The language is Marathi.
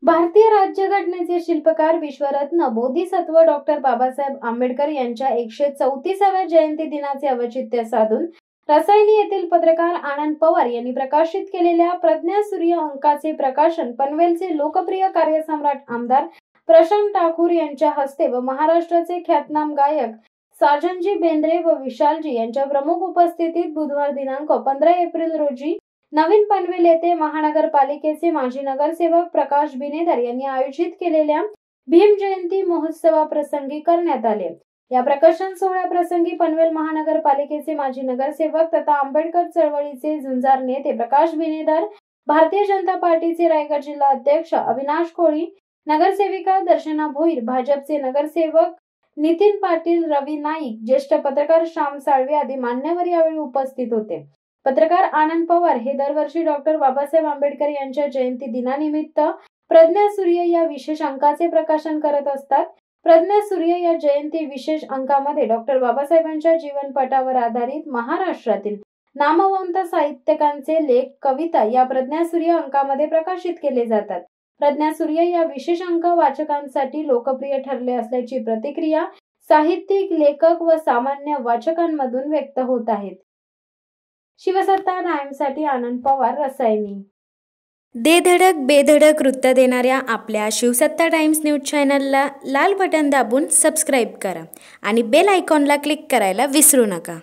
भारतीय राज्यघटनेचे शिल्पकार विश्वरत्न बोधिसत्व डॉक्टर बाबासाहेब आंबेडकर यांच्या 134व्या जयंती दिनाचे औचित्य साधून रसायनी येथील पत्रकार आनंद पवार यांनी प्रकाशित केलेल्या प्रज्ञा सूर्य अंकाचे प्रकाशन पनवेलचे लोकप्रिय कार्यसम्राट आमदार प्रशांत ठाकूर यांच्या हस्ते व महाराष्ट्राचे ख्यातनाम गायक साजनजी बेंद्रे व विशालजी यांच्या प्रमुख उपस्थितीत बुधवार दिनांक 15 एप्रिल रोजी नवीन पनवेल येथे महानगरपालिकेचे माजी नगरसेवक प्रकाश बिनेदार यांनी आयोजित केलेल्या भीम जयंती महोत्सवाप्रसंगी करण्यात आले। या प्रकाशन सोहळ्याप्रसंगी पनवेल महानगरपालिकेचे माजी नगरसेवक तथा आंबेडकर चळवळीचे झुंजार नेते प्रकाश बिनेदार, भारतीय जनता पार्टीचे रायगड जिल्हा अध्यक्ष अविनाश कोळी, नगरसेविका दर्शना भोईर, भाजपचे नगरसेवक नितीन पाटील, रवी नाईक, ज्येष्ठ पत्रकार श्याम साळवे आदी मान्यवर यावेळी उपस्थित होते। पत्रकार आनंद पवार हे दरवर्षी डॉक्टर बाबासाहेब आंबेडकर यांच्या जयंती दिनानिमित्त प्रज्ञा सूर्य या विशेष अंकाचे प्रकाशन करत असतात। प्रज्ञा सूर्य या जयंती विशेष अंकामध्ये डॉक्टर बाबासाहेबांच्या जीवनपटावर आधारित महाराष्ट्रातील नामवंत साहित्यिकांचे लेख, कविता या प्रज्ञा सूर्य अंकामध्ये प्रकाशित केले जातात। प्रज्ञा सूर्य या विशेष अंक वाचकांसाठी लोकप्रिय ठरले असल्याची प्रतिक्रिया साहित्यिक, लेखक व सामान्य वाचकांमधून व्यक्त होत आहेत। शिवसत्ता टाइम्ससाठी आनंद पवार, रसायनी। दे धडक बेधडक वृत्त देणाऱ्या आपल्या शिवसत्ता टाइम्स न्यूज चॅनलला लाल बटन दाबून सबस्क्राईब करा आणि बेल आयकॉनला क्लिक करायला विसरू नका।